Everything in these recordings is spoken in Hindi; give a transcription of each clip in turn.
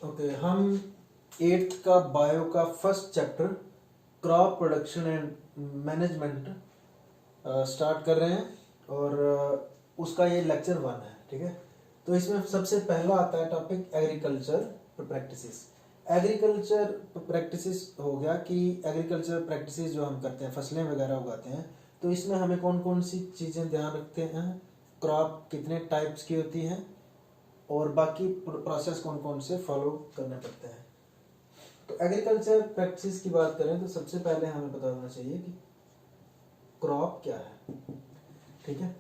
ओके, हम 8th का बायो का first chapter crop production and management start कर रहे हैं और उसका ये लेक्चर 1 है। ठीक है, तो इसमें सबसे पहला आता है topic agriculture practices. Agriculture practices हो गया कि एग्रीकल्चर प्रैक्टिसेस जो हम करते हैं, फसलें वगैरह उगाते हैं, तो इसमें हमें कौन कौन सी चीज़ें ध्यान रखते हैं, क्रॉप कितने टाइप्स की होती हैं और बाकी प्रोसेस कौन कौन से फॉलो करने पड़ते हैं। तो एग्रीकल्चर प्रैक्टिस की बात करें तो सबसे पहले हमें पता होना चाहिए कि क्रॉप क्या है। ठीक है,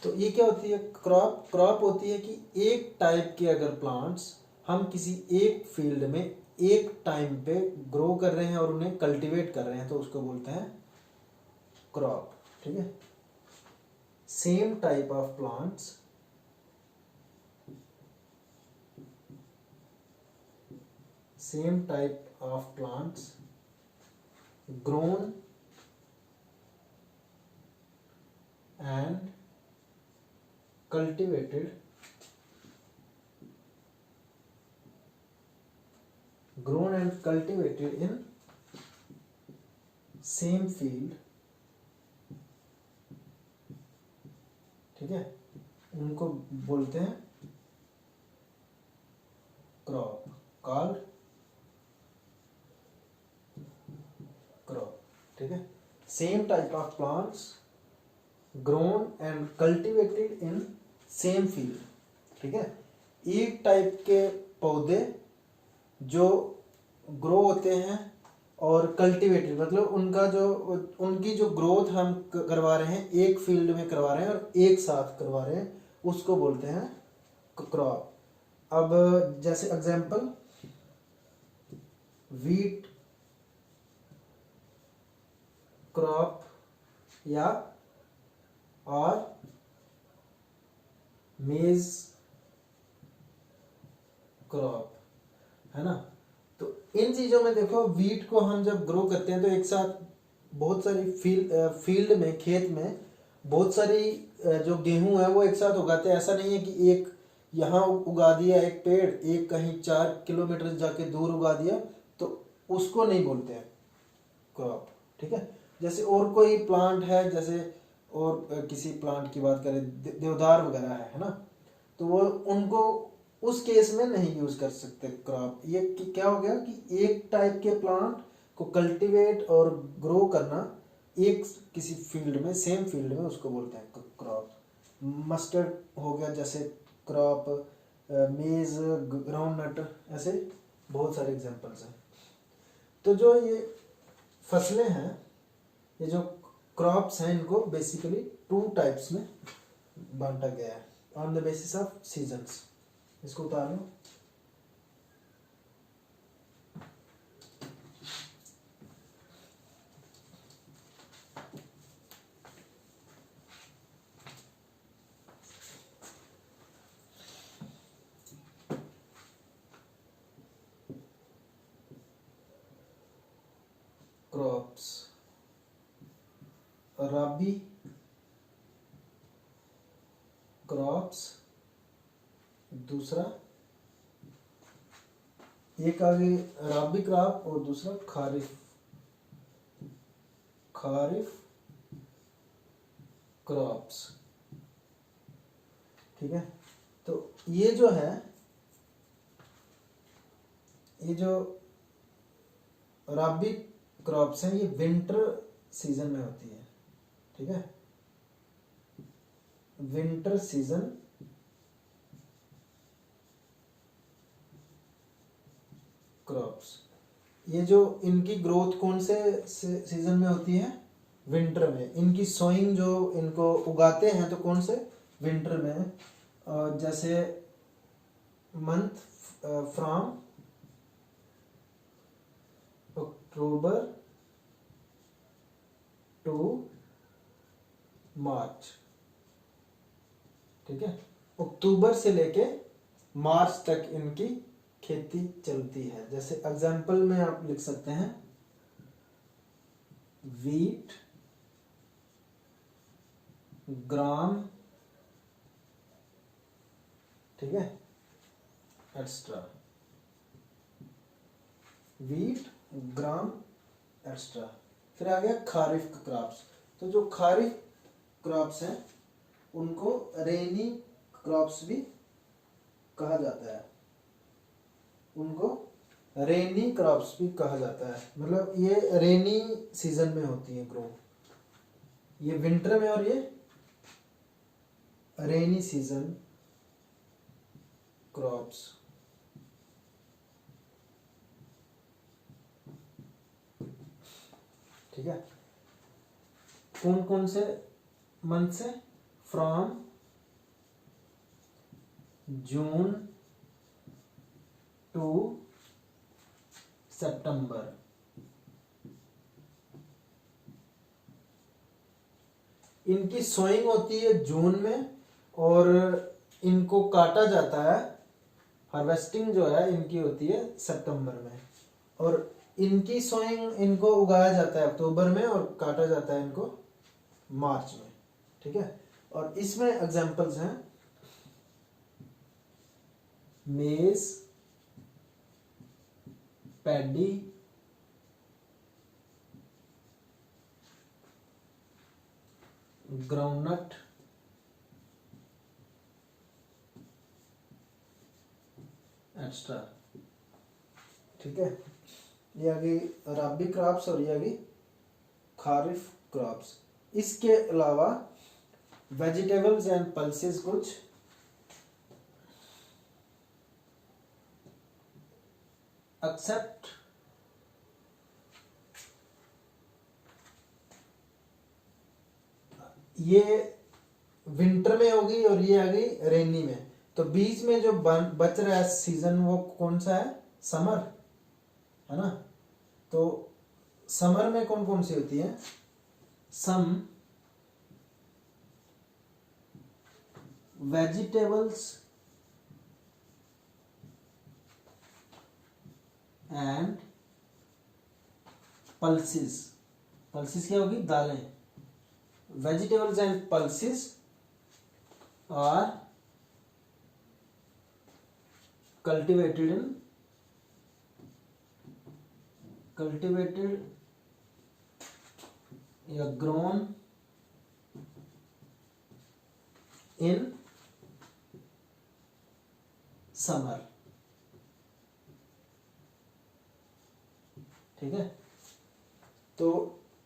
तो ये क्या होती है क्रॉप? क्रॉप होती है कि एक टाइप के अगर प्लांट्स हम किसी एक फील्ड में एक टाइम पे ग्रो कर रहे हैं और उन्हें कल्टीवेट कर रहे हैं, तो उसको बोलते हैं क्रॉप। ठीक है, same type of plants same type of plants grown and cultivated in same field। ठीक है, उनको बोलते हैं क्रॉप, कॉल्ड क्रॉप। ठीक है, same type of plants grown and cultivated in same field. ठीक है, एक टाइप के पौधे जो ग्रो होते हैं और कल्टीवेटेड मतलब उनकी जो ग्रोथ हम करवा रहे हैं, एक फील्ड में करवा रहे हैं और एक साथ करवा रहे हैं, उसको बोलते हैं क्रॉप। अब जैसे एग्जांपल वीट क्रॉप या और मेज क्रॉप, है ना। तो इन चीजों में देखो, वीट को हम जब ग्रो करते हैं तो एक साथ बहुत सारी फील्ड में, खेत में बहुत सारी जो गेहूं है वो एक साथ उगाते हैं। ऐसा नहीं है कि एक यहाँ उगा दिया एक पेड़, एक कहीं 4 किलोमीटर जाके दूर उगा दिया, तो उसको नहीं बोलते हैं क्रॉप। ठीक है, जैसे और कोई प्लांट है, जैसे और किसी प्लांट की बात करें, देवदार वगैरह है ना, तो वो उनको उस केस में नहीं यूज कर सकते क्रॉप। ये क्या हो गया कि एक टाइप के प्लांट को कल्टीवेट और ग्रो करना एक किसी फील्ड में, सेम फील्ड में, उसको बोलते हैं क्रॉप। मस्टर्ड हो गया जैसे क्रॉप, मेज, ग्राउंडनट, ऐसे बहुत सारे एग्जांपल्स हैं। तो जो ये फसलें हैं, ये जो क्रॉप्स हैं, इनको बेसिकली 2 टाइप्स में बांटा गया है on the basis of seasons. इसको उतार लो। क्रॉप्स, रबी क्रॉप्स, दूसरा एक आगे रबी क्रॉप और दूसरा खारिफ क्रॉप्स। ठीक है, तो ये जो है, ये जो रबी क्रॉप्स हैं, ये विंटर सीजन में होती है। ठीक है, विंटर सीजन क्रॉप्स। ये जो इनकी ग्रोथ कौन से सीजन में होती है? विंटर में। इनकी सोइंग जो इनको उगाते हैं तो कौन से? विंटर में। जैसे मंथ फ्रॉम अक्टूबर टू मार्च। ठीक है, अक्टूबर से लेके मार्च तक इनकी खेती चलती है। जैसे एग्जाम्पल में आप लिख सकते हैं वीट, ग्राम, ठीक है, एक्स्ट्रा। वीट, ग्राम, एक्स्ट्रा। फिर आ गया खारिफ क्रॉप्स। तो जो खारिफ क्रॉप्स हैं उनको रेनी क्रॉप्स भी कहा जाता है, उनको रेनी क्रॉप्स भी कहा जाता है। मतलब ये रेनी सीजन में होती है ग्रो, ये विंटर में, और ये रेनी सीजन क्रॉप्स। ठीक है। कौन कौन से मंथ से? फ्रॉम जून टू सितंबर। इनकी सोइंग होती है जून में और इनको काटा जाता है, हार्वेस्टिंग जो है इनकी होती है सितंबर में, और इनकी सोइंग, इनको उगाया जाता है अक्टूबर में और काटा जाता है इनको मार्च में। ठीक है। और इसमें एग्जांपल्स हैं मेज, पैडी, ग्राउंडनट, एक्स्ट्रा। ठीक है। ये आ गई रबी क्रॉप्स और ये आ गई खारिफ क्रॉप्स। इसके अलावा वेजिटेबल्स एंड पल्सेस कुछ एक्सेप्ट ये विंटर में होगी और ये आ गई रेनी में। तो बीच में जो बच रहा है सीजन वो कौन सा है? समर, है ना। तो समर में कौन कौन सी होती है? Some vegetables and pulses. Pulses क्या होगी? दालें। Vegetables and pulses are cultivated या grown in summer। ठीक है। तो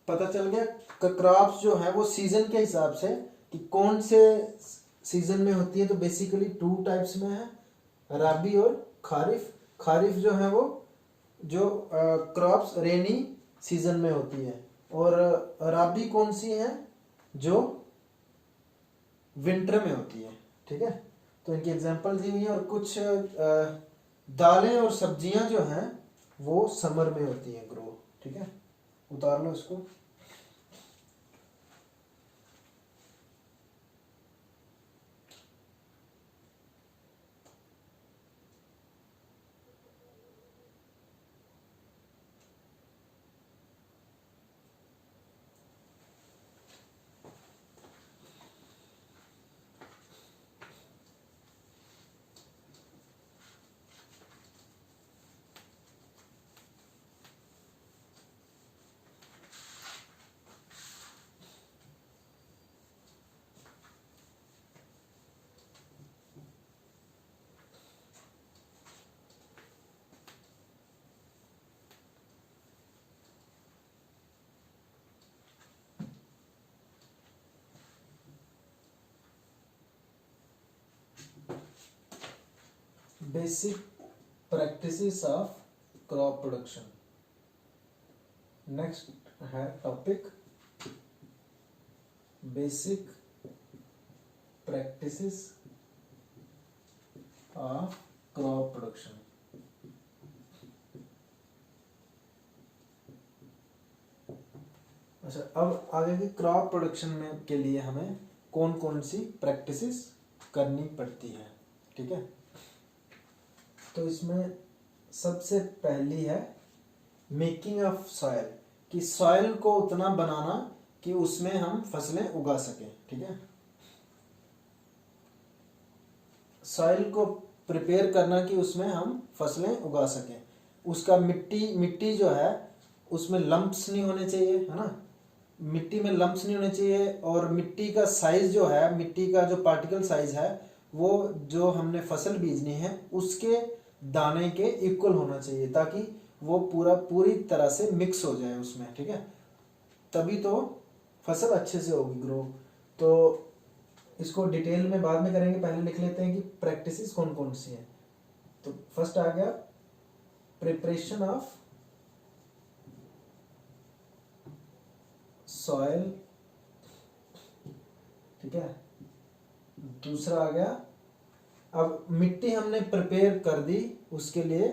पता चल गया क्रॉप्स जो है वो सीजन के हिसाब से कि कौन से सीजन में होती है। तो बेसिकली 2 टाइप्स में है, रबी और खारिफ। खारिफ जो है वो जो क्रॉप्स रेनी सीजन में होती है, और रबी कौन सी है? जो विंटर में होती है। ठीक है। तो इनकी एग्जांपल दी हुई है। और कुछ दालें और सब्जियां जो हैं वो समर में होती हैं ग्रो। ठीक है। उतार लो इसको। Basic practices of crop production. Next है topic basic practices of crop production. अच्छा, अब आगे की क्रॉप प्रोडक्शन में के लिए हमें कौन कौन सी प्रैक्टिसेस करनी पड़ती है। ठीक है। तो इसमें सबसे पहली है मेकिंग ऑफ सॉइल, कि सॉइल को उतना बनाना कि उसमें हम फसलें उगा सकें। ठीक है। सॉइल को प्रिपेयर करना कि उसमें हम फसलें उगा सकें। उसका मिट्टी मिट्टी जो है उसमें लंप्स नहीं होने चाहिए, है ना, मिट्टी में लंप्स नहीं होने चाहिए, और मिट्टी का साइज जो है, मिट्टी का जो पार्टिकल साइज है वो जो हमने फसल बीजनी है उसके दाने के इक्वल होना चाहिए, ताकि वो पूरी तरह से मिक्स हो जाए उसमें, ठीक है, तभी तो फसल अच्छे से होगी ग्रो। तो इसको डिटेल में बाद में करेंगे, पहले लिख लेते हैं कि प्रैक्टिसेस कौन कौन सी हैं। तो फर्स्ट आ गया प्रिपरेशन ऑफ सॉइल, ठीक है। दूसरा आ गया, अब मिट्टी हमने प्रिपेयर कर दी उसके लिए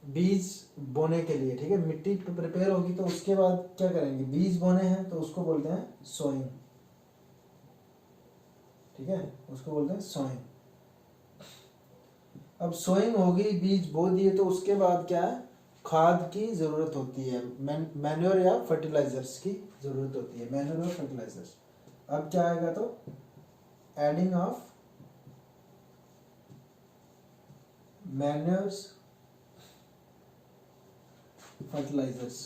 बीज बोने के लिए, ठीक है, मिट्टी प्रिपेयर होगी तो उसके बाद क्या करेंगे, बीज बोने हैं तो उसको बोलते हैं सोइंग, ठीक है, उसको बोलते हैं सोइंग। अब सोइंग होगी, बीज बो दिए, तो उसके बाद क्या है, खाद की जरूरत होती है, मैन्योर या फर्टिलाइजर्स की जरूरत होती है, मैन्योर और फर्टिलाइजर्स। अब क्या आएगा, तो एडिंग ऑफ मैन्योर्स फर्टिलाइजर्स,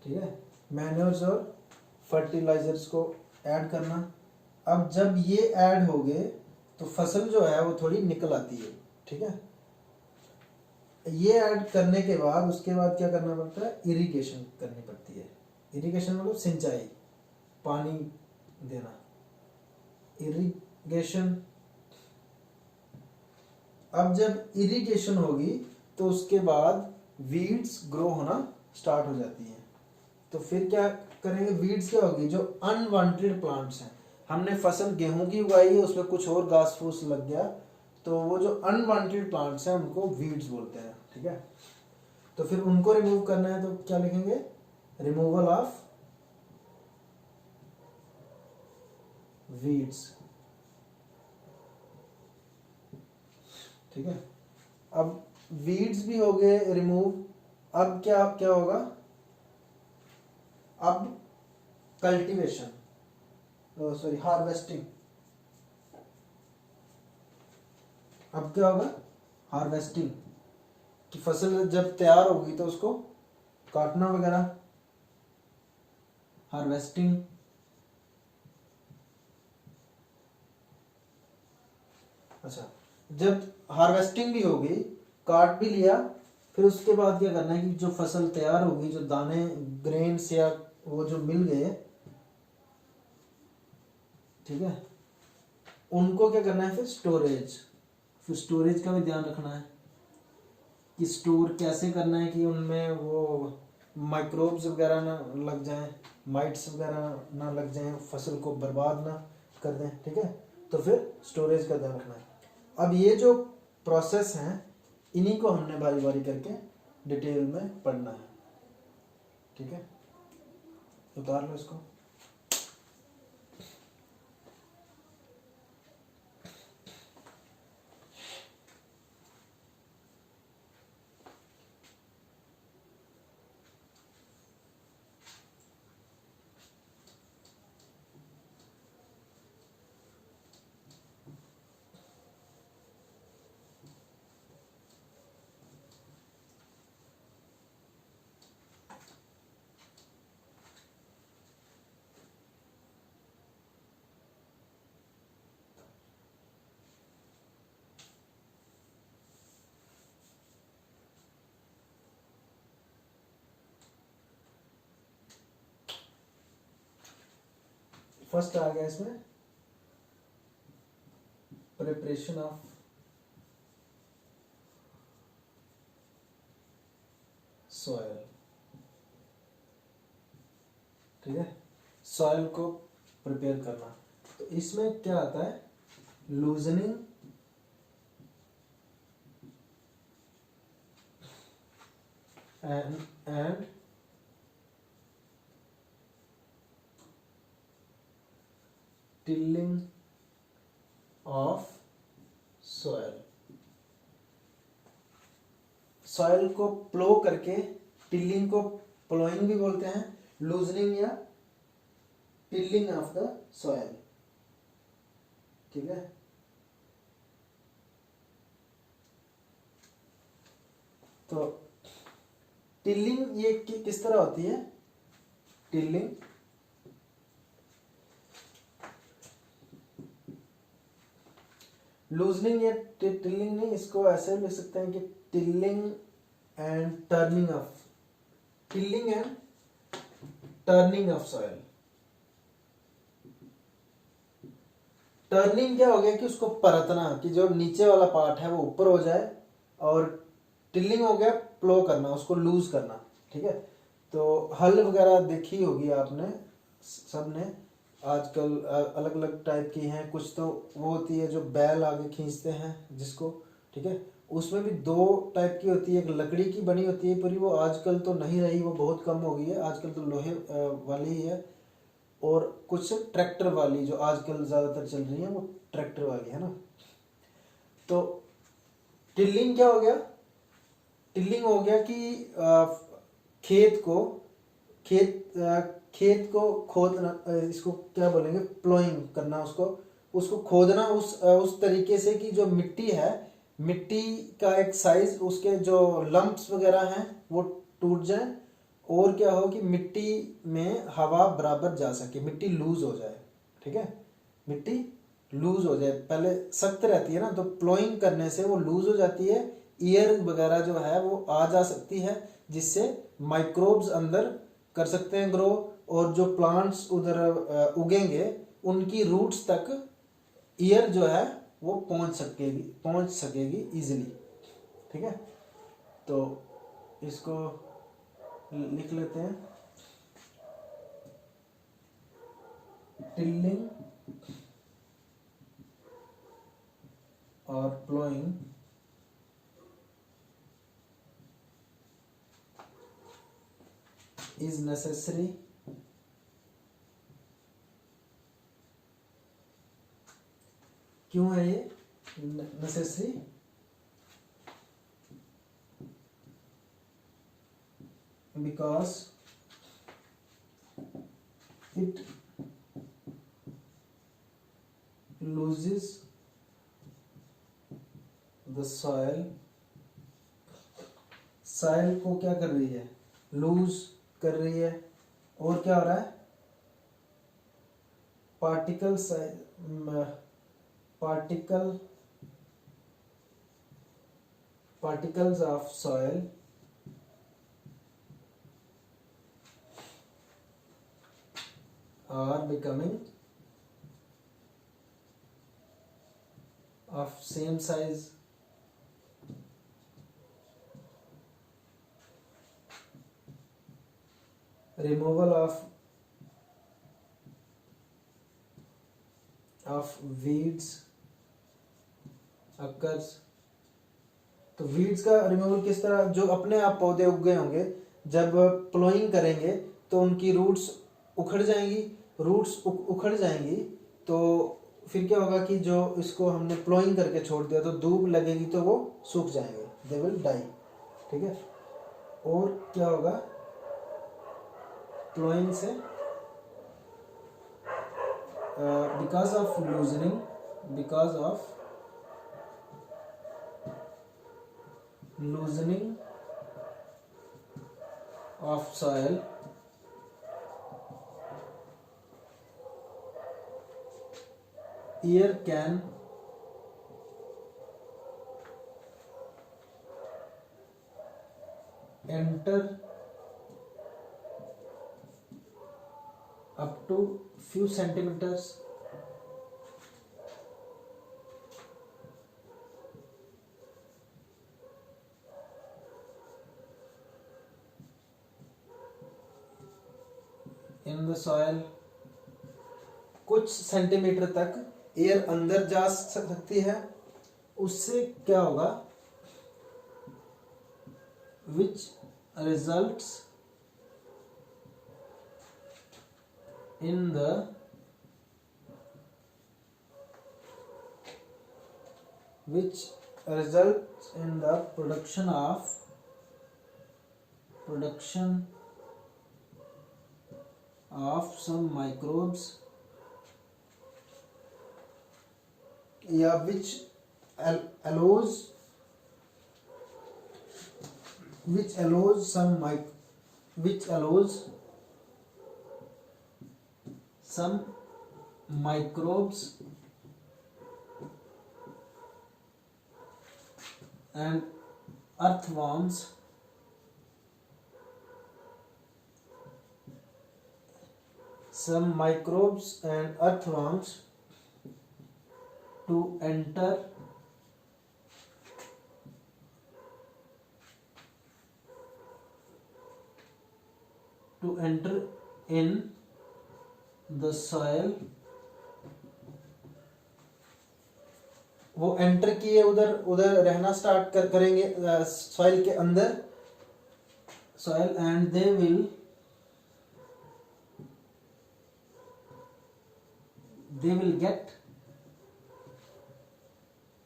ठीक है, मैन्योर्स और फर्टिलाइजर्स को ऐड करना। अब जब ये ऐड हो गए तो फसल जो है वो थोड़ी निकल आती है, ठीक है। ये ऐड करने के बाद उसके बाद क्या करना पड़ता है, इरिगेशन करनी पड़ती है। इरिगेशन मतलब सिंचाई, पानी देना, इरिगेशन। अब जब इरिगेशन होगी तो उसके बाद वीड्स ग्रो होना स्टार्ट हो जाती हैं। तो फिर क्या करेंगे, वीड्स क्या होगी, जो अनवांटेड प्लांट्स हैं, हमने फसल गेहूं की उगाई है, उसमें कुछ और घास फूस लग गया, तो वो जो अनवांटेड प्लांट्स हैं उनको वीड्स बोलते हैं, ठीक है। तो फिर उनको रिमूव करना है तो क्या लिखेंगे, रिमूवल ऑफ वीड्स, ठीक है। अब वीड्स भी हो गए रिमूव, अब क्या क्या होगा, अब कल्टीवेशन, सॉरी हार्वेस्टिंग। अब क्या होगा, हार्वेस्टिंग, कि फसल जब तैयार होगी तो उसको काटना वगैरह, हार्वेस्टिंग। अच्छा, जब हार्वेस्टिंग भी होगी, काट भी लिया, फिर उसके बाद क्या करना है कि जो फसल तैयार होगी, जो दाने ग्रेन्स या वो जो मिल गए, ठीक है, उनको क्या करना है, फिर स्टोरेज, फिर स्टोरेज का भी ध्यान रखना है कि स्टोर कैसे करना है कि उनमें वो माइक्रोब्स वगैरह ना लग जाएं, माइट्स वगैरह ना लग जाएं, फसल को बर्बाद ना कर दें, ठीक है। तो फिर स्टोरेज का ध्यान रखना है। अब ये जो प्रोसेस हैं इन्हीं को हमने बारी बारी करके डिटेल में पढ़ना है, ठीक है। उतार लो इसको। फर्स्ट आ गया इसमें प्रिपरेशन ऑफ सॉइल, ठीक है, सॉइल को प्रिपेयर करना। तो इसमें क्या आता है, loosening and tilling of soil, soil को प्लो करके, टिलिंग को प्लोइंग भी बोलते हैं, लूजनिंग या टिलिंग ऑफ द सॉइल, ठीक है। तो टिलिंग ये किस तरह होती है? टिलिंग लूजनिंग या टिलिंग नहीं, इसको ऐसे लिख सकते हैं कि tilling and turning of, tilling and turning of soil. Turning क्या हो गया कि उसको परतना, कि जो नीचे वाला पार्ट है वो ऊपर हो जाए, और टिलिंग हो गया प्लो करना, उसको लूज करना। ठीक है, तो हल वगैरह देखी होगी आपने सब ने, आजकल अलग अलग टाइप की हैं। कुछ तो वो होती है जो बैल आगे खींचते हैं जिसको, ठीक है, उसमें भी दो टाइप की होती है। एक लकड़ी की बनी होती है पूरी, वो आजकल तो नहीं रही, वो बहुत कम हो गई है, आजकल तो लोहे वाली ही है। और कुछ ट्रैक्टर वाली जो आजकल ज़्यादातर चल रही है, वो ट्रैक्टर वाली है ना। तो टिलिंग क्या हो गया? टिलिंग हो गया कि खेत को खेत को खोदना, इसको क्या बोलेंगे, प्लोइंग करना, उसको खोदना उस तरीके से कि जो मिट्टी है, मिट्टी का एक साइज, उसके जो लंप्स वगैरह हैं वो टूट जाए, और क्या हो कि मिट्टी में हवा बराबर जा सके, मिट्टी लूज हो जाए। ठीक है, मिट्टी लूज हो जाए, पहले सख्त रहती है ना, तो प्लोइंग करने से वो लूज हो जाती है, ईयर वगैरह जो है वो आ जा सकती है, जिससे माइक्रोब्स अंदर कर सकते हैं ग्रो, और जो प्लांट्स उधर उगेंगे उनकी रूट्स तक ईयर जो है वो पहुंच सकेगी इजीली। ठीक है, तो इसको लिख लेते हैं, टिलिंग और प्लोइंग is necessary क्यों है ये necessary? Because it loses the soil, soil को क्या कर रही है? लूज कर रही है। और क्या हो रहा है? particles of soil are becoming of same size removal of weeds occurs। तो वीड्स का रिमूवल किस तरह? जो अपने आप पौधे उग गए होंगे, जब प्लोइंग करेंगे तो उनकी रूट्स उखड़ जाएंगी, उखड़ जाएंगी, तो फिर क्या होगा कि जो इसको हमने प्लोइंग करके छोड़ दिया, तो धूप लगेगी तो वो सूख जाएंगे, दे विल डाई। ठीक है, और क्या होगा प्लोइंग से? Because of loosening of soil, air can enter up to few centimeters in the soil. कुछ सेंटीमीटर तक एयर अंदर जा सकती है, उससे क्या होगा? Which results in the production of some microbes, या which allows which allows some microbes and earthworms to enter in the soil. वो एंटर किए, उधर रहना स्टार्ट करेंगे सॉइल के अंदर, soil, and they will get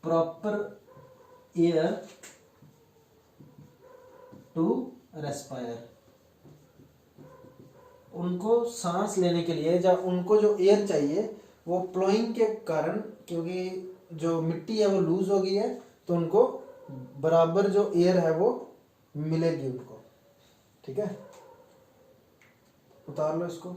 proper air to respire. उनको सांस लेने के लिए, जब उनको जो एयर चाहिए वो प्लोइंग के कारण, क्योंकि जो मिट्टी है वो लूज हो गई है, तो उनको बराबर जो एयर है वो मिलेगी उनको। ठीक है, उतार लो इसको।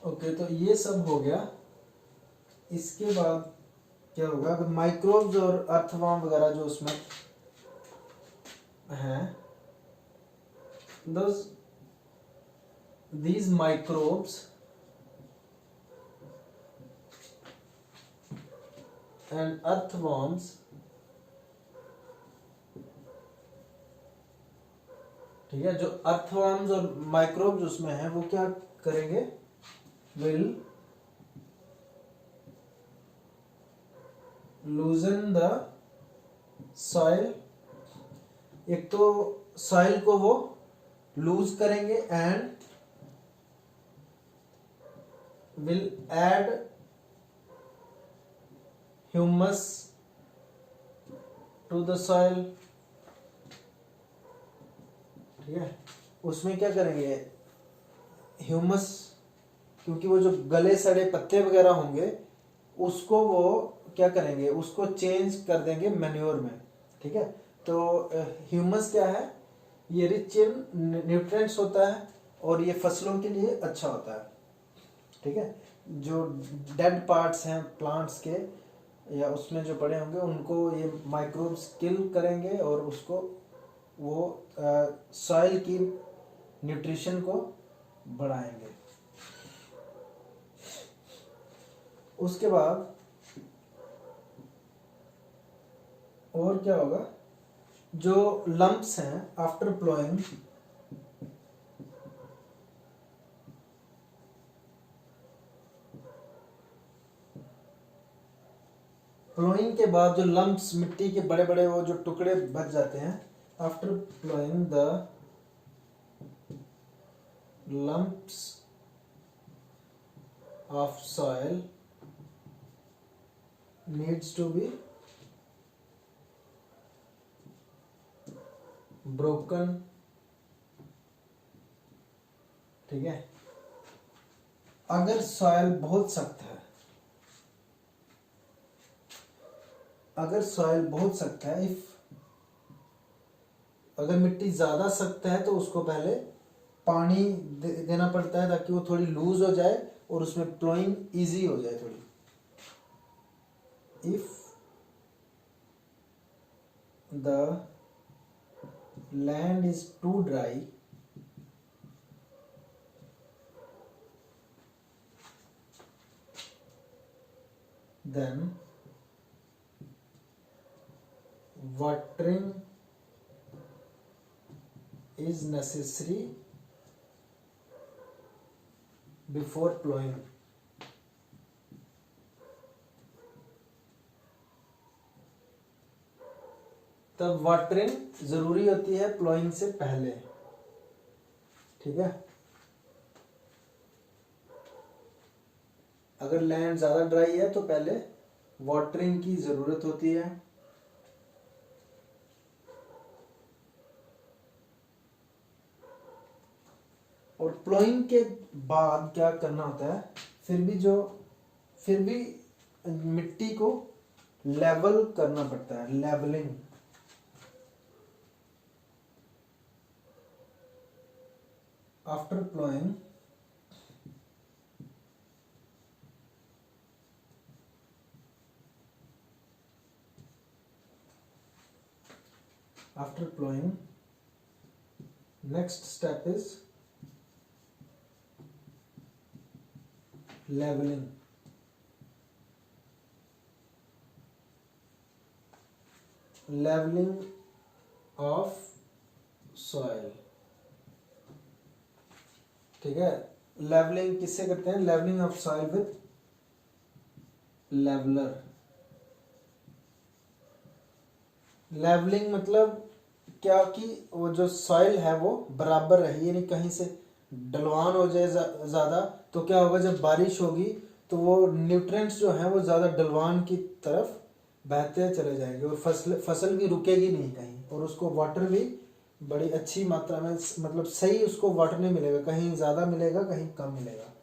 ओके, तो ये सब हो गया। इसके बाद क्या होगा, अगर माइक्रोब्स और अर्थवर्म वगैरह जो उसमें हैं, these microbes and earthworms ठीक है, जो अर्थवर्म्स और माइक्रोब्स उसमें हैं वो क्या करेंगे, will loosen the soil। एक तो सॉइल को वो लूज करेंगे and will add humus to the soil। ठीक है, उसमें क्या करेंगे, ह्यूमस, क्योंकि वो जो गले सड़े पत्ते वगैरह होंगे उसको वो क्या करेंगे, उसको चेंज कर देंगे मैन्योर में। ठीक है, तो ह्यूमस क्या है, ये रिच इन न्यूट्रिएंट्स होता है और ये फसलों के लिए अच्छा होता है। ठीक है, जो डेड पार्ट्स हैं प्लांट्स के या उसमें जो पड़े होंगे उनको ये माइक्रोब्स किल करेंगे और उसको वो सॉइल की न्यूट्रिशन को बढ़ाएंगे। उसके बाद और क्या होगा, जो लंप्स हैं आफ्टर प्लोइंग, प्लोइंग के बाद जो लंप्स, मिट्टी के बड़े बड़े वो जो टुकड़े बच जाते हैं, after ploughing the lumps of soil needs to be broken. ठीक है, अगर सॉइल बहुत सख्त है, अगर सॉइल बहुत सख्त है, अगर मिट्टी ज्यादा सख्त है तो उसको पहले पानी देना पड़ता है ताकि वो थोड़ी लूज हो जाए और उसमें प्लोइंग इजी हो जाए थोड़ी। if the land is too dry, then watering is necessary before plowing. तब वाटरिंग जरूरी होती है प्लॉइंग से पहले, ठीक है। अगर लैंड ज्यादा ड्राई है तो पहले वाटरिंग की जरूरत होती है। और प्लॉइंग के बाद क्या करना होता है, फिर भी मिट्टी को लेवल करना पड़ता है, levelling. After ploughing next step is leveling. Leveling of soil, ठीक है। लेवलिंग किससे करते हैं? Levelling of soil with leveller. Levelling मतलब क्या कि वो जो सॉइल है वो बराबर रहे, यानी कहीं से ढलवान हो जाए ज्यादा तो क्या होगा, जब बारिश होगी तो वो न्यूट्रिएंट्स जो हैं वो ज्यादा ढलवान की तरफ बहते चले जाएंगे और फसल भी रुकेगी नहीं कहीं, और उसको वाटर भी बड़ी अच्छी मात्रा में, मतलब सही उसको वाटर नहीं मिलेगा, कहीं ज़्यादा मिलेगा कहीं कम मिलेगा,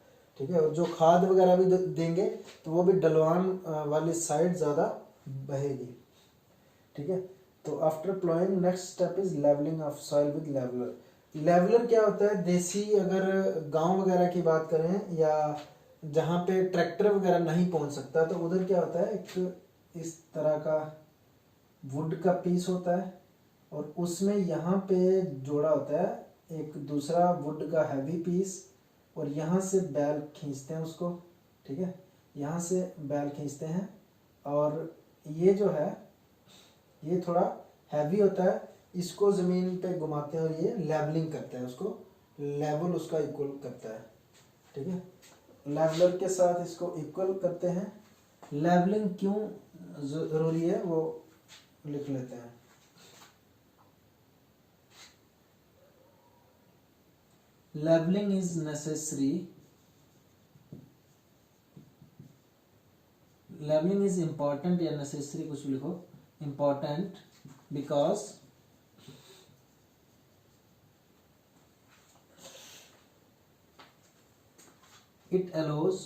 ठीक है। और जो खाद वगैरह भी देंगे तो वो भी ढलवान वाली साइड ज़्यादा बहेगी, ठीक है। तो after ploughing next step is levelling of soil with leveller. Leveller क्या होता है? देसी, अगर गांव वगैरह की बात करें या जहाँ पे ट्रैक्टर वगैरह नहीं पहुँच सकता तो उधर क्या होता है, एक इस तरह का वुड का पीस होता है और उसमें यहाँ पे जोड़ा होता है एक दूसरा वुड का हैवी पीस, और यहाँ से बैल खींचते हैं उसको, ठीक है। यहाँ से बैल खींचते हैं और ये जो है ये थोड़ा हैवी होता है, इसको ज़मीन पे घुमाते हैं और ये लेवलिंग करता है, उसको लेवल उसका इक्वल करता है, ठीक है। लेवलर के साथ इसको इक्वल करते हैं। लेवलिंग क्यों ज़रूरी है वो लिख लेते हैं। Levelling is necessary, levelling is important या नेसेसरी कुछ भी लिखो, important because it allows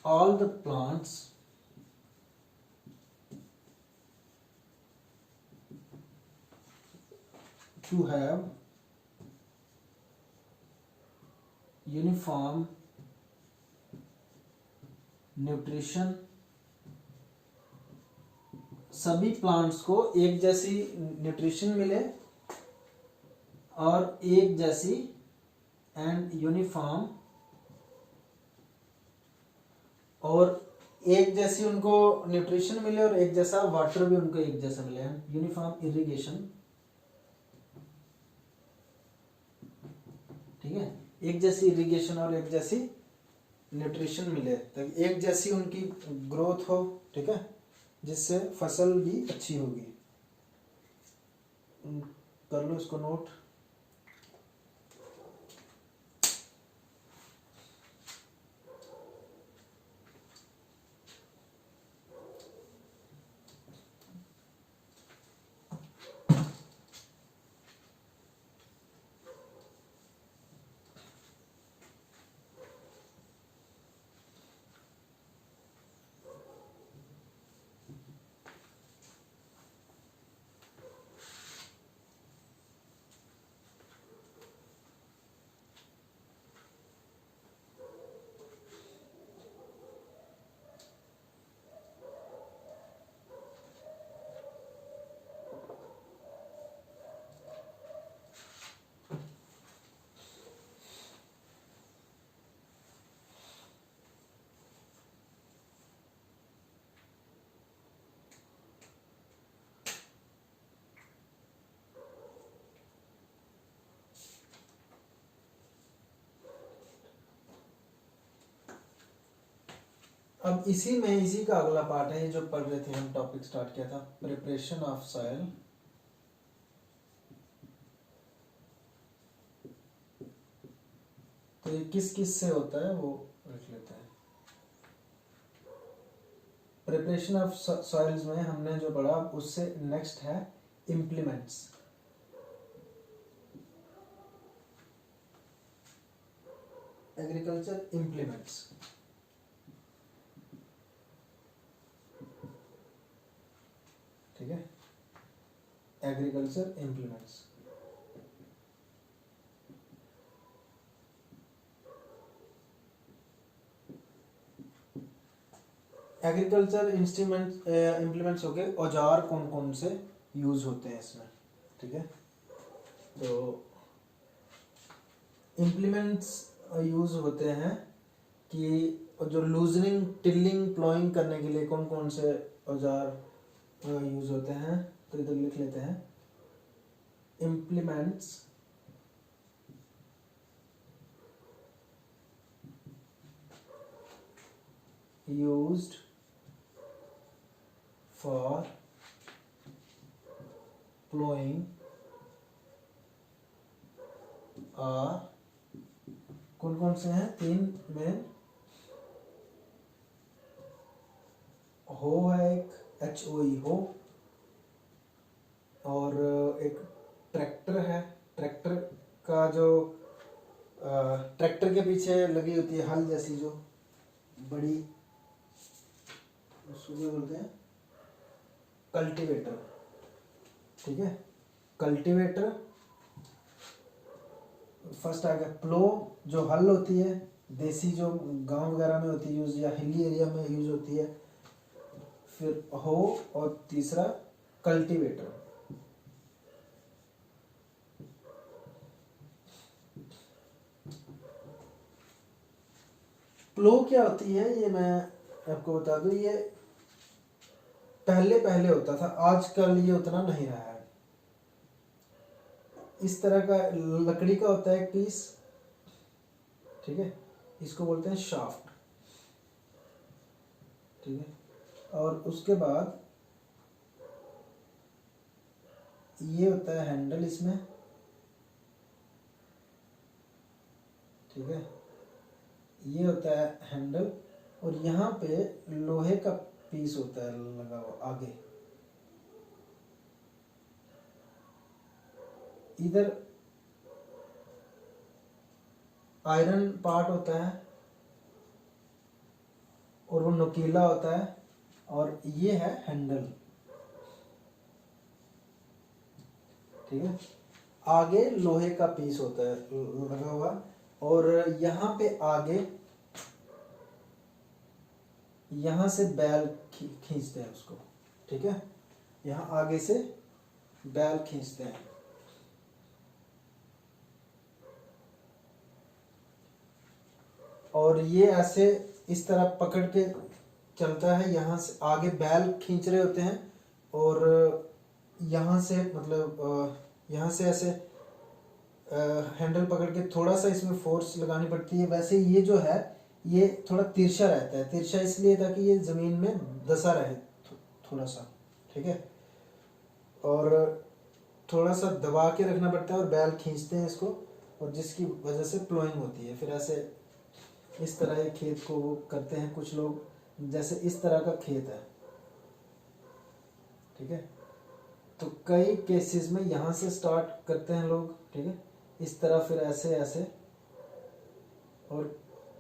all the plants to have uniform nutrition। सभी प्लांट्स को एक जैसी न्यूट्रिशन मिले और एक जैसी एंड यूनिफॉर्म, और एक जैसी उनको न्यूट्रिशन मिले और एक जैसा वाटर भी उनको एक जैसा मिले, यूनिफॉर्म इरिगेशन, ठीक है। एक जैसी इरिगेशन और एक जैसी न्यूट्रिशन मिले ताकि एक जैसी उनकी ग्रोथ हो, ठीक है, जिससे फसल भी अच्छी होगी। कर लो इसको नोट। अब इसी का अगला पार्ट है, ये जो पढ़ रहे थे हम, टॉपिक स्टार्ट किया था प्रिपरेशन ऑफ सॉइल। तो ये किस किस से होता है वो लिख लेते हैं। प्रिपरेशन ऑफ सॉइल्स में हमने जो पढ़ा, उससे नेक्स्ट है इम्प्लीमेंट्स। एग्रीकल्चर इम्प्लीमेंट्स, ठीक है, agriculture implements. Agriculture instrument implements हो गए, औजार कौन कौन से यूज होते हैं इसमें, ठीक है। तो इम्प्लीमेंट्स यूज होते हैं कि जो लूजनिंग, टिलिंग, प्लॉइंग करने के लिए कौन कौन से औजार यूज होते हैं। तो इधर लिख लेते हैं, implements used for ploughing are, कौन कौन से हैं, 3 मेन। हो है एक, HOE हो, और एक ट्रैक्टर है। ट्रैक्टर का जो ट्रैक्टर के पीछे लगी होती है हल जैसी जो बड़ी, उसको क्या बोलते हैं, कल्टीवेटर, ठीक है। कल्टीवेटर फर्स्ट आ गया। प्लो जो हल होती है, देसी जो गांव वगैरह में होती है यूज, या हिली एरिया में यूज होती है। फिर हो, और तीसरा कल्टीवेटर। प्लो क्या होती है ये मैं आपको बता दूं, ये पहले पहले होता था, आजकल ये उतना नहीं रहा है। इस तरह का लकड़ी का होता है एक पीस, ठीक है, इसको बोलते हैं शाफ्ट, ठीक है। और उसके बाद ये होता है हैंडल इसमें, ठीक है, ये होता है हैंडल, और यहाँ पे लोहे का पीस होता है लगा हुआ आगे। इधर आयरन पार्ट होता है और वो नुकीला होता है, और ये है हैंडल, ठीक है। आगे लोहे का पीस होता है लगा हुआ, और यहाँ पे आगे, यहाँ से बैल खींचते हैं उसको, ठीक है, यहाँ आगे से बैल खींचते हैं। और ये ऐसे इस तरह पकड़ के चलता है, यहाँ से आगे बैल खींच रहे होते हैं, और यहाँ से मतलब यहाँ से ऐसे हैंडल पकड़ के थोड़ा सा इसमें फोर्स लगानी पड़ती है। वैसे ये जो है ये थोड़ा तिरछा रहता है, तिरछा इसलिए ताकि ये ज़मीन में दसा रहे थोड़ा सा, ठीक है। और थोड़ा सा दबा के रखना पड़ता है, और बैल खींचते हैं इसको, और जिसकी वजह से प्लोइंग होती है। फिर ऐसे इस तरह ये खेत को वो करते हैं कुछ लोग, जैसे इस तरह का खेत है, ठीक है। तो कई केसेस में यहाँ से स्टार्ट करते हैं लोग, ठीक है, इस तरह, फिर ऐसे ऐसे, और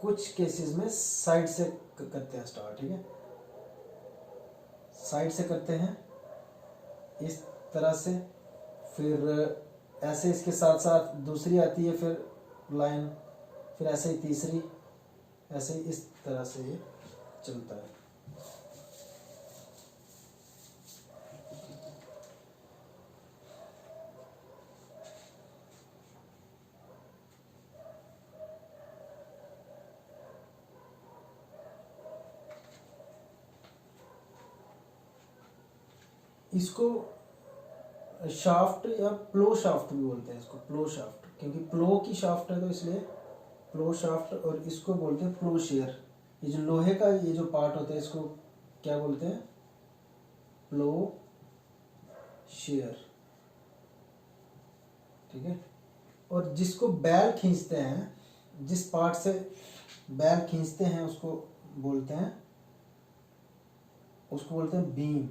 कुछ केसेस में साइड से करते हैं स्टार्ट, ठीक है, साइड से करते हैं इस तरह से, फिर ऐसे इसके साथ साथ दूसरी आती है, फिर लाइन, फिर ऐसे ही तीसरी, ऐसे ही इस तरह से ये चलता है। इसको शाफ्ट या प्लो शाफ्ट भी बोलते हैं, इसको प्लो शाफ्ट, क्योंकि प्लो की शाफ्ट है तो इसलिए प्लो शाफ्ट, और इसको बोलते हैं प्लो शेयर, ये जो लोहे का ये जो पार्ट होता है इसको क्या बोलते हैं? प्लो शेयर। ठीक है। और जिसको बैल खींचते हैं, जिस पार्ट से बैल खींचते हैं उसको बोलते हैं बीम।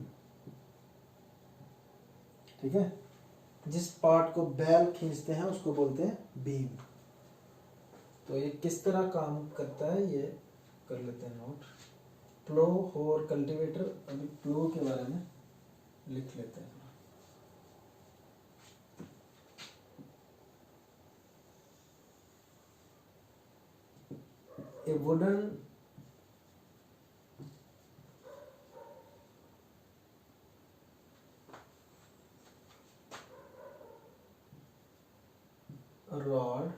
ठीक है। जिस पार्ट को बैल खींचते हैं उसको बोलते हैं बीम। तो ये किस तरह काम करता है ये कर लेते हैं नोट। प्लो और कल्टीवेटर, अभी प्लो के बारे में लिख लेते हैं। A wooden rod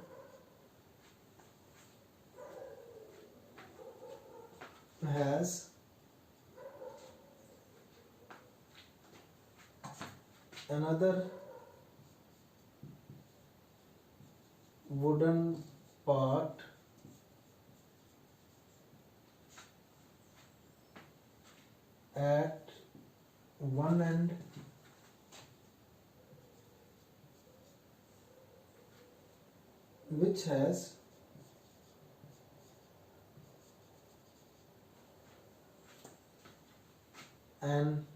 has another wooden part at one end which has an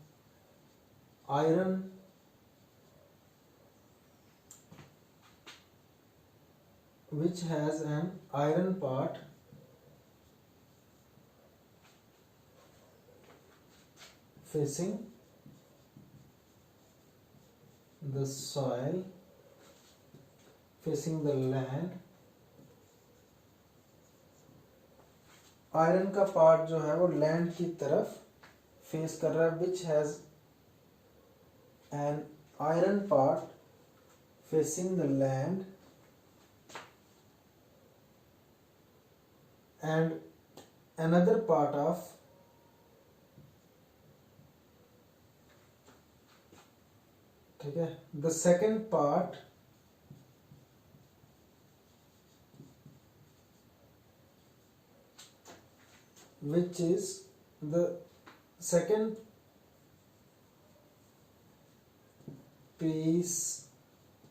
iron part facing the soil, facing the land। Iron का पार्ट जो है वो लैंड की तरफ फेस कर रहा है। Which has an iron part facing the land and another part of ठीक है, the second part which is the second piece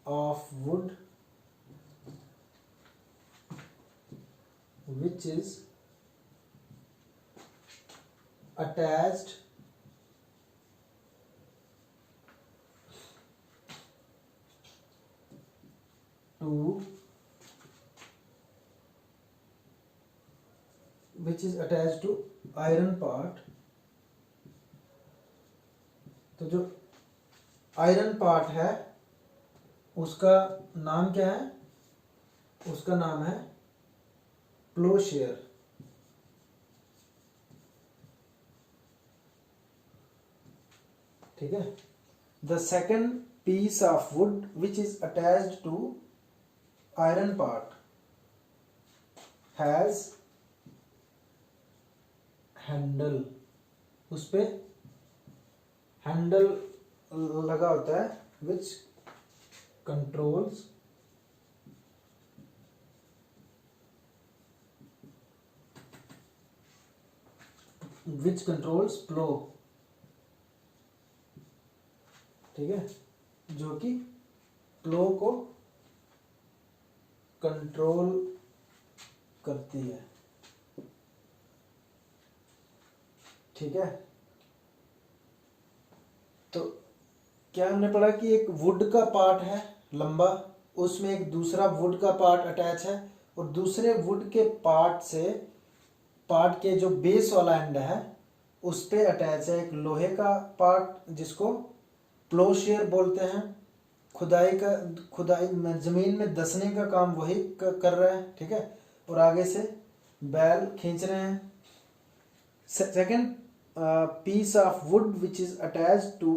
of wood which is attached to iron part। तो जो आयरन पार्ट है उसका नाम क्या है? उसका नाम है प्लोशेयर। ठीक है। The second piece of wood which is attached to iron part has handle. उस पे हैंडल लगा होता है विच कंट्रोल्स फ्लो। ठीक है, जो कि फ्लो को कंट्रोल करती है। ठीक है। तो क्या हमने पढ़ा कि एक वुड का पार्ट है लंबा, उसमें एक दूसरा वुड का पार्ट अटैच है और दूसरे वुड के पार्ट के जो बेस वाला एंड है उस पे अटैच है एक लोहे का पार्ट जिसको प्लोशेयर बोलते हैं। खुदाई में जमीन में दसने का काम वही कर रहा है। ठीक है। और आगे से बैल खींच रहे हैं। Second piece of wood which is attached to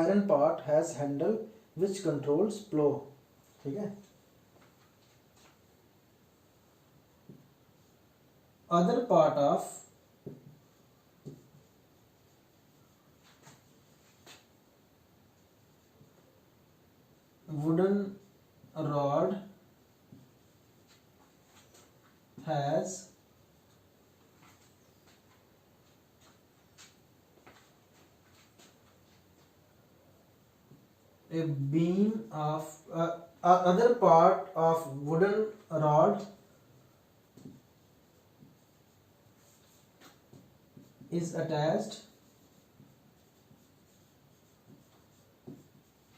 iron part has handle which controls flow। ठीक है। other part of wooden rod has a beam of other part of wooden rod is attached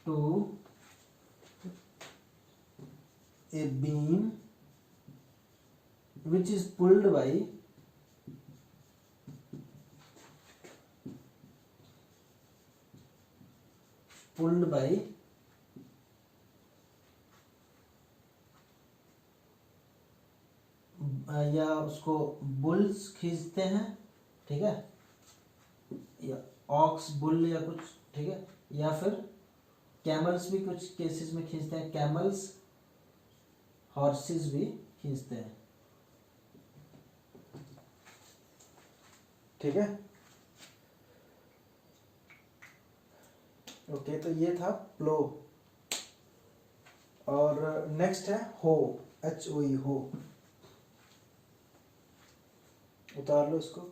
to a beam which is pulled by या उसको बुल्स खींचते हैं, ठीक है, या ऑक्स बुल या कुछ, ठीक है, या फिर कैमल्स भी कुछ केसेस में खींचते हैं, कैमल्स हॉर्सेस भी खींचते हैं, ठीक है। ओके, तो ये था प्लो। और नेक्स्ट है हो, HOE, हो। उतार लो इसको।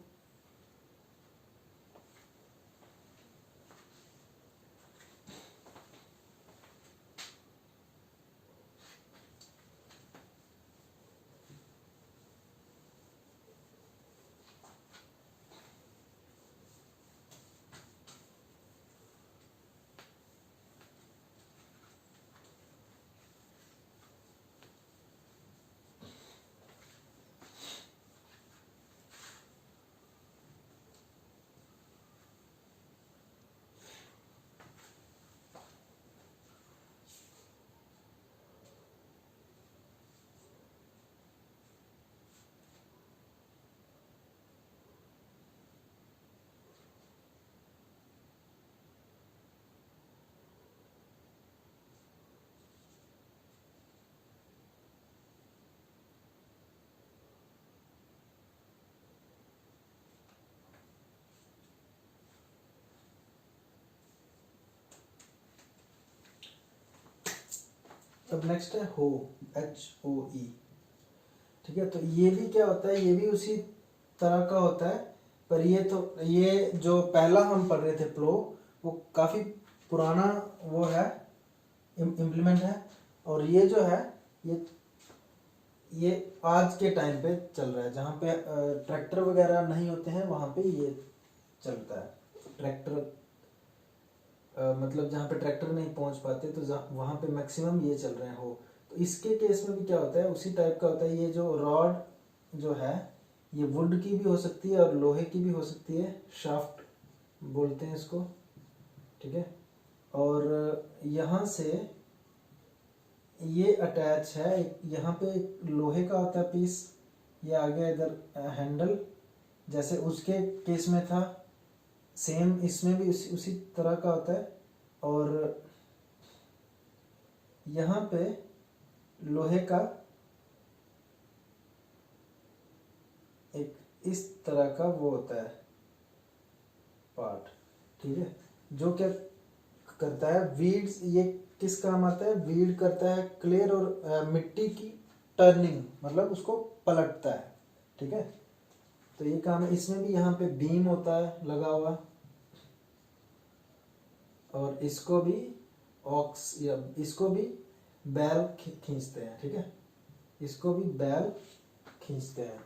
अब नेक्स्ट है हो, HOE, ठीक है। तो ये भी क्या होता है, ये भी उसी तरह का होता है, पर ये जो पहला हम पढ़ रहे थे प्लो, वो काफ़ी पुराना वो है, इम्प्लीमेंट है। और ये जो है ये आज के टाइम पे चल रहा है, जहाँ पे ट्रैक्टर वगैरह नहीं होते हैं वहाँ पे ये चलता है। ट्रैक्टर मतलब जहाँ पे ट्रैक्टर नहीं पहुँच पाते तो वहाँ पे मैक्सिमम ये चल रहे हैं हो। तो इसके केस में भी क्या होता है, उसी टाइप का होता है। ये जो रॉड जो है ये वुड की भी हो सकती है और लोहे की भी हो सकती है, शाफ्ट बोलते हैं इसको, ठीक है। और यहाँ से ये अटैच है, यहाँ पे एक लोहे का होता है पीस, ये आ गया इधर हैंडल, जैसे उसके केस में था सेम इसमें भी उसी तरह का होता है। और यहाँ पे लोहे का एक इस तरह का वो होता है पार्ट, ठीक है, जो क्या करता है, वीड्स, ये किस काम आता है, वीड करता है क्लियर और मिट्टी की टर्निंग, मतलब उसको पलटता है, ठीक है। तो ये काम है। इसमें भी यहाँ पे बीम होता है लगा हुआ, और इसको भी ऑक्स या इसको भी बैल खींचते हैं, ठीक है, इसको भी बैल खींचते हैं।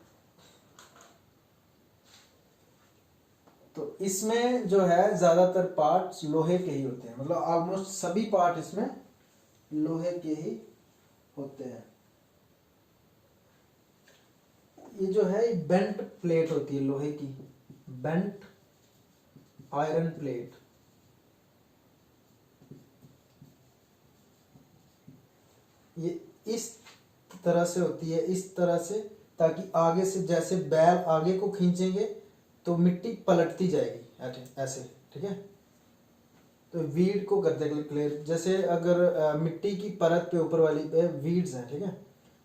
तो इसमें जो है ज्यादातर पार्ट्स लोहे के ही होते हैं, मतलब ऑलमोस्ट सभी पार्ट इसमें लोहे के ही होते हैं। ये जो है बेंट प्लेट होती है लोहे की, बेंट आयरन प्लेट। ये इस तरह से होती है, इस तरह से, ताकि आगे से जैसे बैल आगे को खींचेंगे तो मिट्टी पलटती जाएगी ऐसे, ठीक है। तो वीड को करते हैं क्लियर, जैसे अगर मिट्टी की परत पे ऊपर वाली पे वीड्स हैं, ठीक है,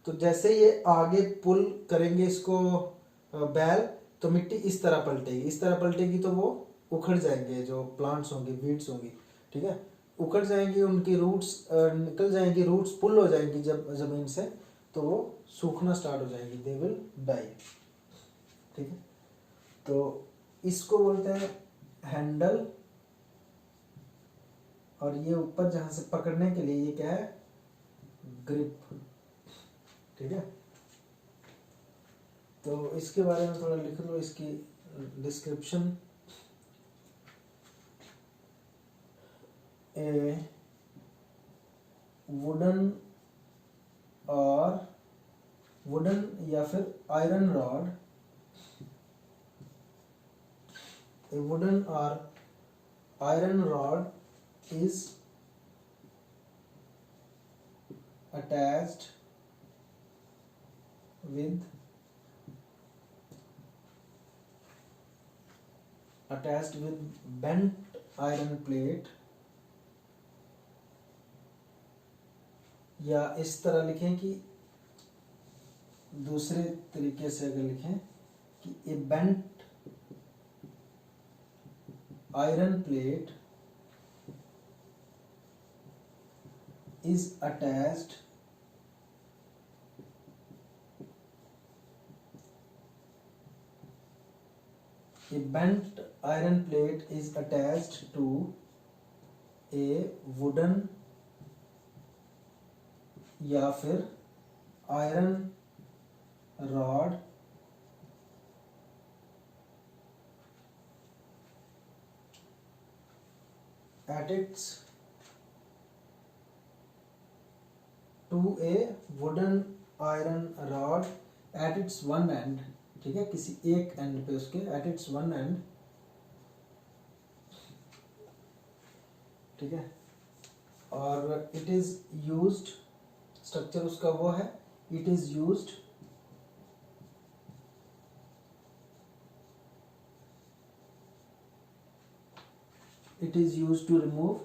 तो जैसे ये आगे पुल करेंगे इसको बैल, तो मिट्टी इस तरह पलटेगी, इस तरह पलटेगी तो वो उखड़ जाएंगे, जो प्लांट्स होंगे, वीड्स होंगी, ठीक है, उखड़ जाएंगी, उनकी रूट्स निकल जाएंगी, रूट्स पुल हो जाएंगी जब जमीन से, तो वो सूखना स्टार्ट हो जाएंगी, दे विल डाई, ठीक है। तो इसको बोलते हैं हैंडल और ये ऊपर जहाँ से पकड़ने के लिए ये क्या है, ग्रिप। ठीक है, तो इसके बारे में थोड़ा लिख लो, इसकी डिस्क्रिप्शन। ए वुडन और वुडन या फिर आयरन रॉड, ए वुडन और iron rod is attached with bent iron plate, या इस तरह लिखें कि दूसरे तरीके से अगर लिखें कि ए bent iron plate is attached a bent iron plate is attached to a wooden या फिर iron rod at its to a wooden iron rod at its one end, ठीक है, किसी एक एंड पे उसके, at its one end, ठीक है, और it is used, स्ट्रक्चर उसका वो है, it is used to remove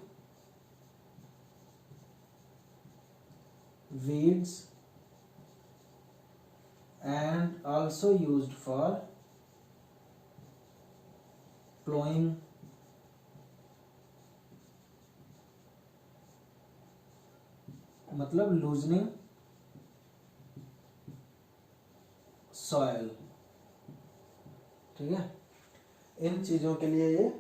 weeds and also used for plowing मतलब लूजनिंग सॉइल। ठीक है, इन चीजों के लिए ये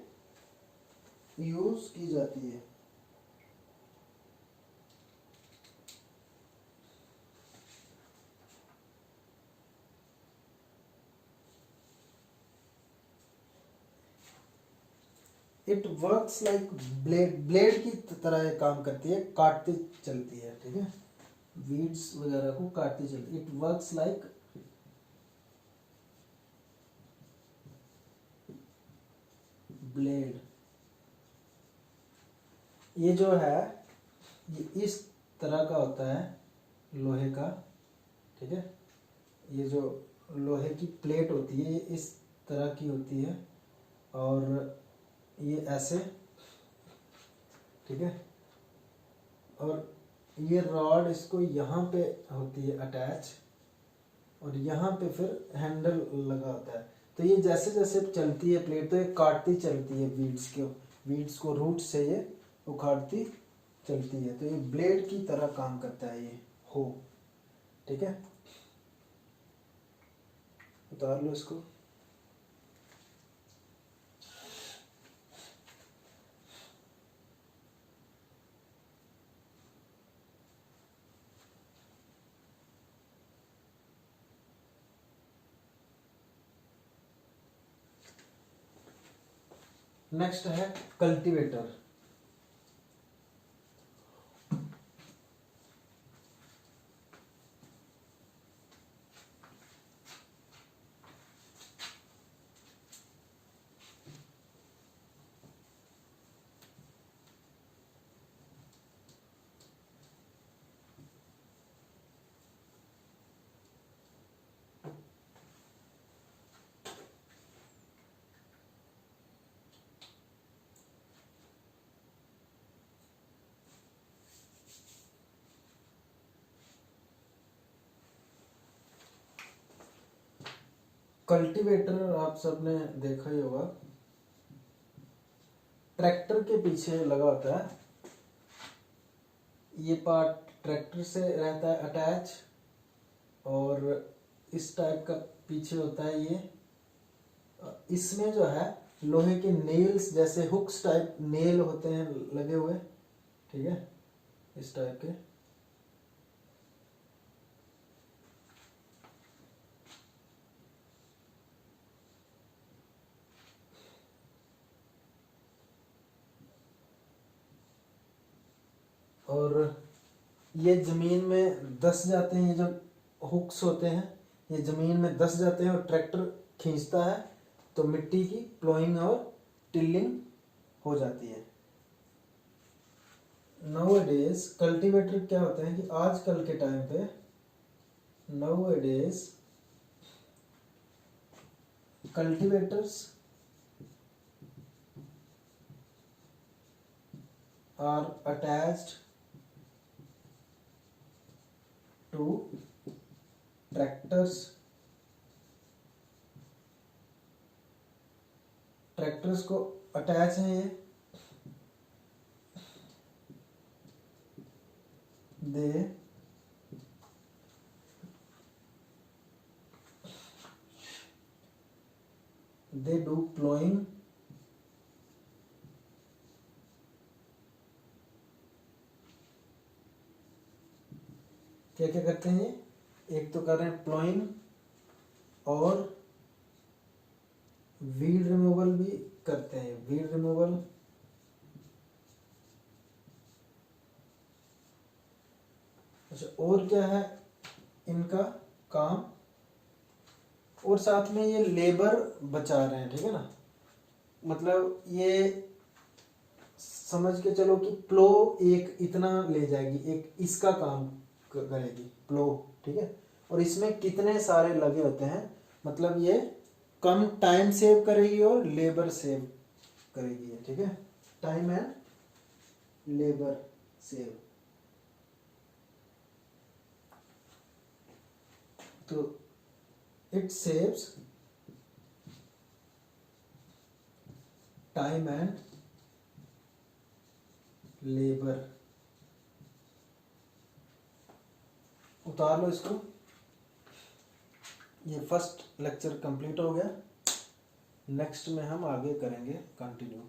यूज की जाती है। इट वर्क्स लाइक ब्लेड की तरह काम करती है, काटती चलती है। ठीक है, वीड्स वगैरह को काटती चलती है। It works like blade. ये जो है ये इस तरह का होता है लोहे का। ठीक है, ये जो लोहे की प्लेट होती है ये इस तरह की होती है और ये ऐसे। ठीक है, और ये रॉड इसको यहाँ पे होती है अटैच और यहाँ पे फिर हैंडल लगा होता है। तो ये जैसे जैसे चलती है प्लेट तो ये काटती चलती है वीड्स को रूट से ये उखाड़ती चलती है। तो ये ब्लेड की तरह काम करता है ये हो। ठीक है, उतार लो इसको। नेक्स्ट है कल्टीवेटर। कल्टीवेटर आप सबने देखा ही होगा, ट्रैक्टर के पीछे लगा होता है। ये पार्ट ट्रैक्टर से रहता है अटैच और इस टाइप का पीछे होता है ये। इसमें जो है लोहे के नेल्स जैसे हुक्स टाइप नेल होते हैं लगे हुए, ठीक है, इस टाइप के। और ये ज़मीन में धंस जाते हैं, ये जो हुक्स होते हैं ये ज़मीन में धंस जाते हैं और ट्रैक्टर खींचता है तो मिट्टी की प्लोइंग और टिल्लिंग हो जाती है। नाउअडेज कल्टीवेटर क्या होते हैं कि आजकल के टाइम पे nowadays cultivators are attached to tractors को अटैच है ये, they do plowing क्या क्या करते हैं, एक तो कर रहे हैं प्लॉइंग और वीड रिमूवल भी करते हैं, वीड रिमूवल। अच्छा, और क्या है इनका काम, और साथ में ये लेबर बचा रहे हैं, ठीक है ना। मतलब ये समझ के चलो कि प्लो एक इतना ले जाएगी, एक इसका काम करेगी प्लो, ठीक है। और इसमें कितने सारे लगे होते हैं, मतलब ये कम टाइम सेव करेगी और लेबर सेव करेगी, ठीक है, टाइम एंड लेबर सेव। तो it saves time and labour. उतार लो इसको। ये फर्स्ट लेक्चर कंप्लीट हो गया, नेक्स्ट में हम आगे करेंगे कंटिन्यू।